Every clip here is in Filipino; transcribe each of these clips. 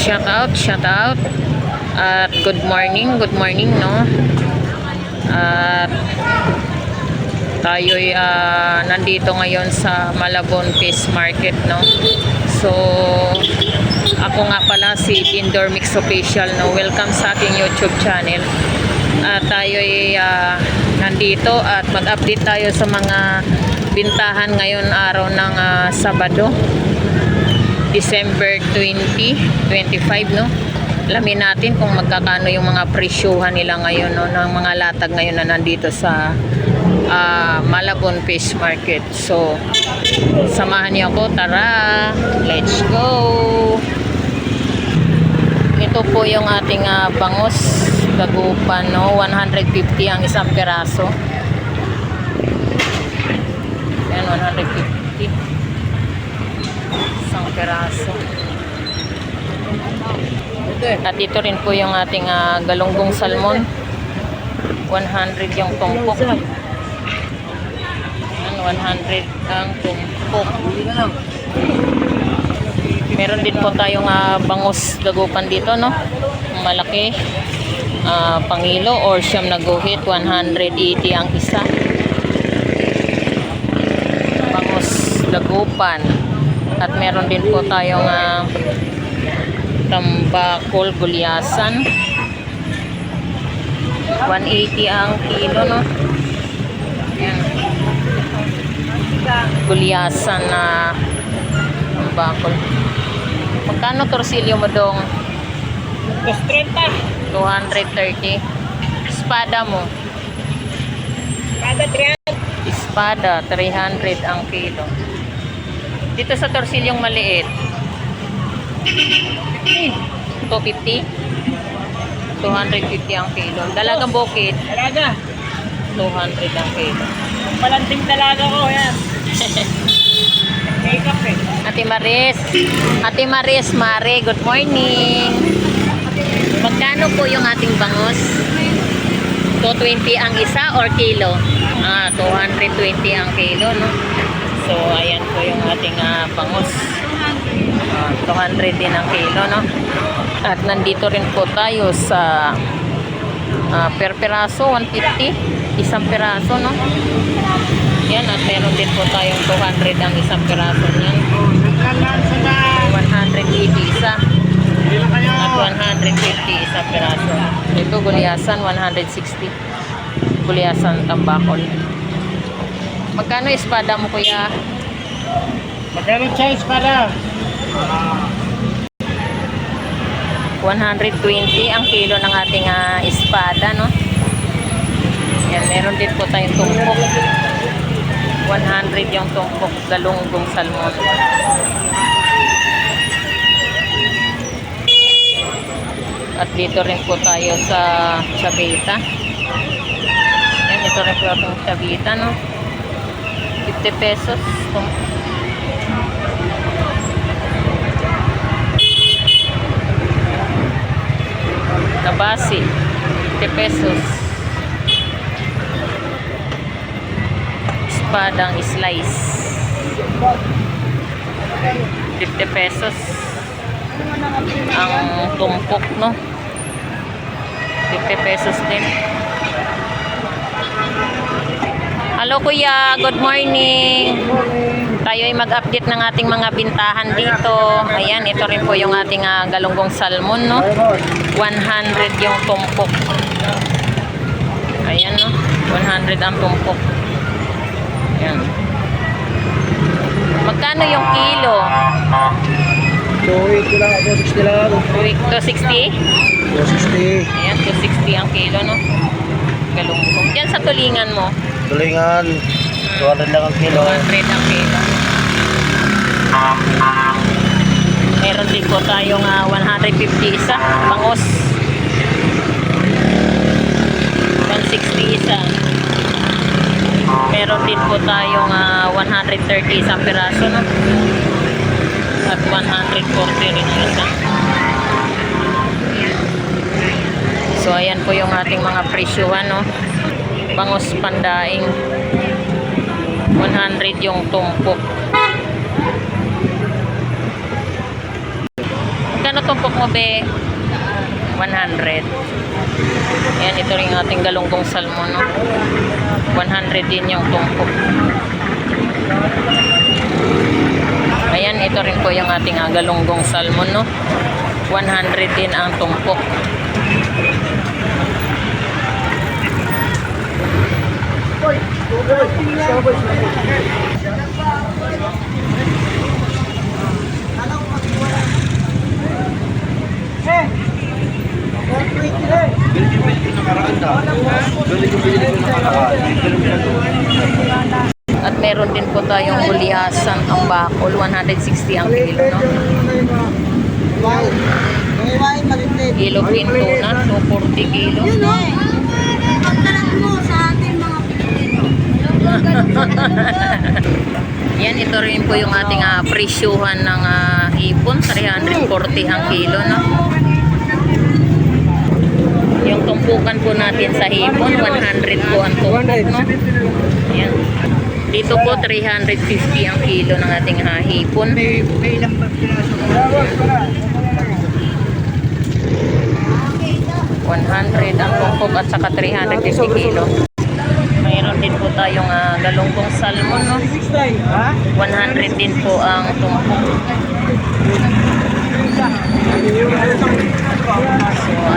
shout out. At good morning, no. At tayo'y nandito ngayon sa Malabon Fish Market, no. So ako nga pala si Indoor Mix Official, no. Welcome sa aking YouTube channel. At tayo'y nandito at mag-update tayo sa mga bintahan ngayon araw ng Sabado, December 2025, no. Alamin natin kung magkakano yung mga presyuhan nila ngayon, no, ng mga latag ngayon na nandito sa Malabon Fish Market. So samahan niyo ako, tara, let's go. Ito po yung ating bangos dagupan, no. 150 ang isang piraso. Yan, 150 isang piraso. At dito rin po yung ating galunggong salmon, 100 yung tumpok. Yan, 100 ang tumpok. Meron din po tayong bangus dagupan dito, no, malaki, pangilo or siyam na guhit, 180 ang isa. Bangus dagupan. At meron din po tayong tambakol gulyasan, 180 ang kilo, no. Ayan, gulyasan na tambakol. Magkano torsilyo mo dong? 230. Espada mo? Espada 300 ang kilo. Dito sa torsilyong maliit, 250. 250 ang kilo. Dalagang bukid, 200 ang kilo. Palanting dalaga ko, yan. Make up eh. Ate Maris, Mare, good morning. Magkano po yung ating bangus? 220 ang isa or kilo? 220 ang kilo, no? So ayan po yung ating bangus, 200 din ang kilo, no? At nandito rin po tayo sa per piraso 150 isang piraso, no? Yan, at meron din po tayong 200 ang isang piraso niyan, 180 isa at 150 isang piraso. Ito gulyasan 160, gulyasan tambakol. Magkano espada mo, kuya? Magkano siya espada? 120 ang kilo ng ating espada, no? Yan, meron din po tayong tumpok, 100 yung tumpok galunggong salmon. At dito rin po tayo sa chavita. Yan, ito rin po itong chavita, no, 50 pesos. Nabasi, 50 pesos. Espadang slice, 50 pesos ang tumpok, no, 50 pesos din. Hello kuya, good morning. Tayo ay mag-update ng ating mga bintahan dito. Ayan, ito rin po yung ating galunggong salmon, no, 100 yung tumpok. Ayan, no, 100 ang tumpok. Ayan. Magkano yung kilo? 280 lang, 260 lang. 260? 260. Ayan, 260 ang kilo, no, galunggong. Diyan sa tulingan mo, Tulingan, 200 lang ang kilo. 200 ang kilo. Meron din po tayong 150 isa, bangus, 160 isa. Meron din po tayong 130 isang piraso, no, at 140 rin isa. So ayan po yung ating mga presyuhan, no. Bangus pandaing 100 yung tumpok. Magkano tumpok mo, be? 100. Ayan, ito rin yung ating galunggong salmon, no? 100 din yung tumpok. Ayan, ito rin po yung ating galunggong salmon, no? 100 din ang tumpok. At meron din po tayong gulyasan ang bakol, 160 ang kilo, no? Ilocin tuna, 240 kilo. Yun o. Pagkalat mo sa ating mga Pilipino. Yan, ito rin po yung ating presyuhan ng hipon, 340 ang kilo, no? Yung tumpukan po natin sa hipon, 100 po ang tumpok, no? Yan. Dito po, 350 ang kilo ng ating hipon. 100 ang tumpok at saka 350 kilo. Mayroon din po tayong galunggong salmon, no? 100 din po ang tumpok. So,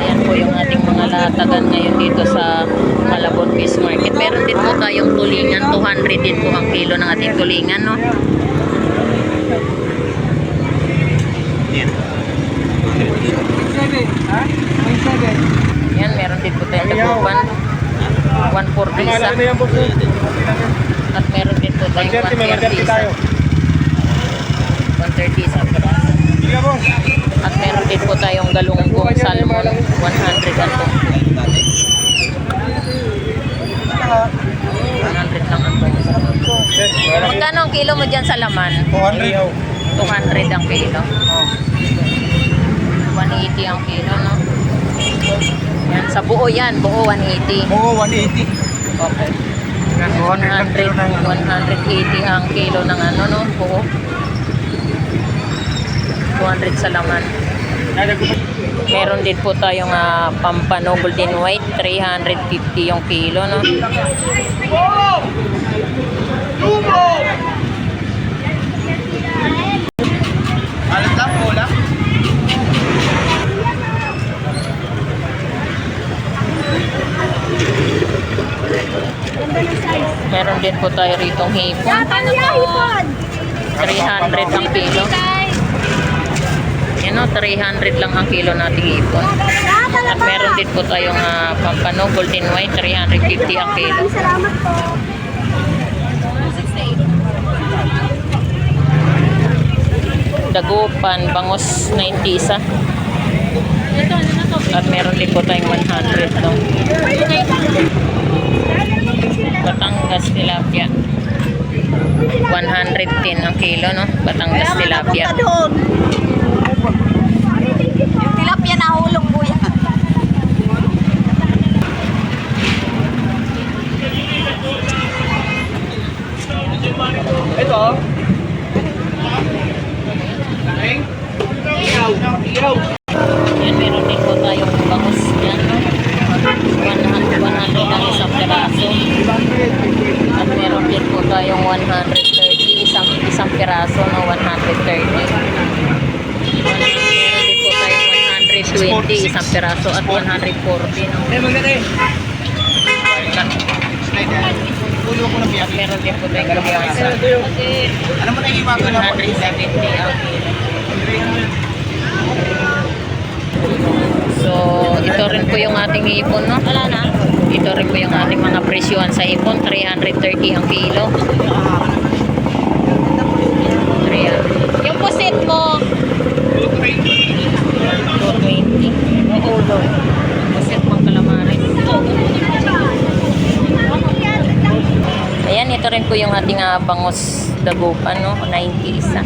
ayan po yung ating mga latagan ngayon dito sa Malabon Fish Market. Meron din po tayong tulingan, 200 din po ang kilo ng ating tulingan, no? Yan, meron din po tayong tagupan, 140 isa. At meron din po tayong 130 isa. 130 isa po. At meron din po tayong galunggong salmon, 100 ang tumpok. 100 lang ang tumpok. Magkano ang kilo mo dyan sa laman? 200 ang kilo. 180 ang kilo, no? Yan, sa buo yan, buo 180. Oo, 180. Okay. 180 ang kilo ng ano, no? Buo. 200 sa laman. Meron din po tayong Pampano Golden White, 350 yung kilo, no? Alat lang, bola. Meron din po tayo ritong hipon. 300 ang kilo. Yan, no? 300 lang ang kilo nating hipon. At meron din po tayong Pampano Golden White, 350 ang kilo. Salamat po. Dagupan, bangus 90 isa. At meron din po tayong 100, no? Batangas tilapia, 110 ang kilo, no? Batangas tilapia. Yung tilapia nahulog po yan. Ito. Yan, meron din po tayong bangus dyan, no? 100 ang isang piraso. At meron din po tayong 130 isang piraso, no? 130. Meron din po tayong 120 isang piraso at 140, no? At meron din po tayong gulyasan, Ano mo na iba ko na 170 ang kilo. So, ito rin po yung ating hipon, no? Wala na. Ito rin po yung ating mga presyuhan sa hipon, 330 ang kilo. 300. Yung pusit mo, 220. Ulo. Pusit pang kalamarin. Ayan, ito rin po yung ating bangus dagupan, no? 90 isa.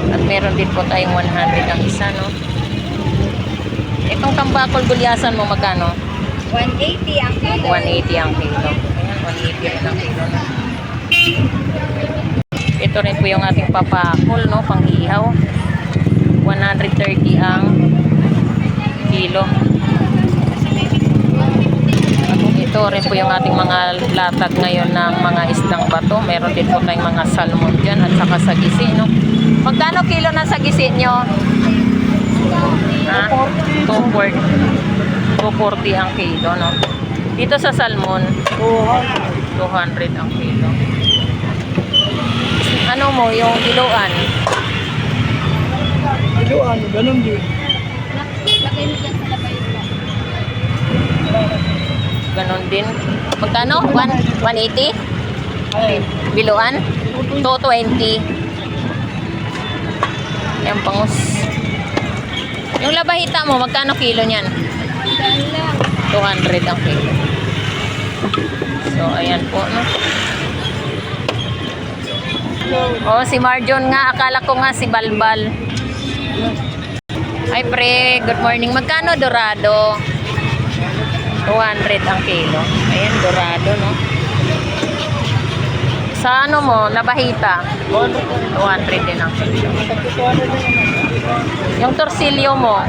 At meron din po tayong 100 ang isa, no? Itong tambakol gulyasan mo, magkano? 180 ang kilo. 180 ang kilo. Ayan, 180 rin ang kilo, no? Ito rin po yung ating papakol, no? Pang-ihaw. 100 130 ang kilo. Ito rin po yung ating mga latag ngayon ng mga isdang bato. Meron din po tayong mga salmon dyan at saka sagisi, no? Magkano kilo ng sagisi nyo? Ha? 240. 240 ang kilo, no? Dito sa salmon, 200 ang kilo. Ano mo, yung diluan? Diluan, ganun din. Lagay mo dyan sa labay ko. Ganon din. Magkano? 180? Biluan? 220. Ayan, pangus. Yung labahita mo, magkano kilo niyan? Dahil lang. 200 ang kilo. So, ayan po, no? Oh, si Marjon nga. Akala ko nga si Balbal. Ay, pre. Good morning. Magkano dorado? 200 ang kilo. Ayan, dorado, no? Sa ano mo, labahita? 200 din ang kilo. Yung torsilyo mo?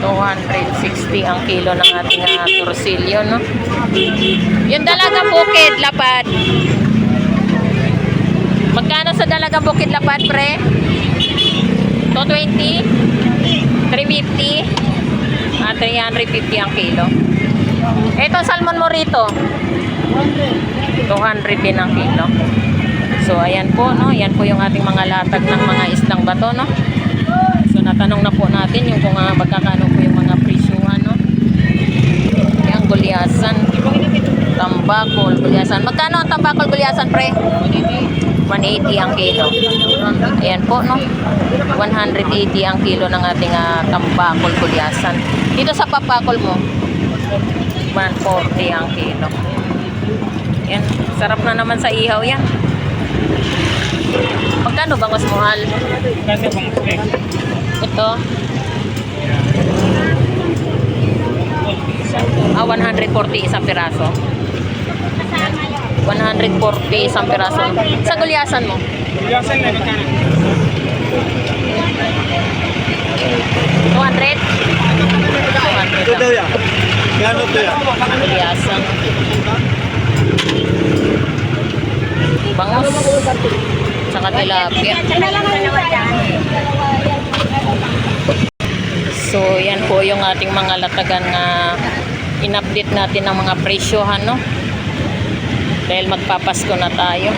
260 ang kilo ng ating torsilyo, no? Yung dalagang bukid, lapad. Magkano sa dalagang bukid, lapad, pre? 220? 350? 350 ang kilo. Ito, salmon mo rito. 200 din ang kilo. So, ayan po, no? Yan po yung ating mga latag ng mga isdang bato, no? So, natanong na po natin yung kung magkakano po yung mga presyuhan, no? Yan, gulyasan. Tambakol, gulyasan. Magkano ang tambakol, gulyasan, pre? 180 ang kilo. Ayan po, no? 180 ang kilo ng ating tambakol, gulyasan. Dito sa papakol mo, 140 ang kilo. Yan, sarap na naman sa ihaw yan. Magkano bang mas mahal? Kasi bang Ito. 140 isang piraso. 140 isang piraso. Sa gulyasan mo? Gulyasan na magkano? 200? 200 lang. yan. Gano to yan? Gulyasan. Bangus. Saka tilapia. So, yan po yung ating mga latagan na in-update natin ng mga presyohan, no? Dahil magpapasko na tayo.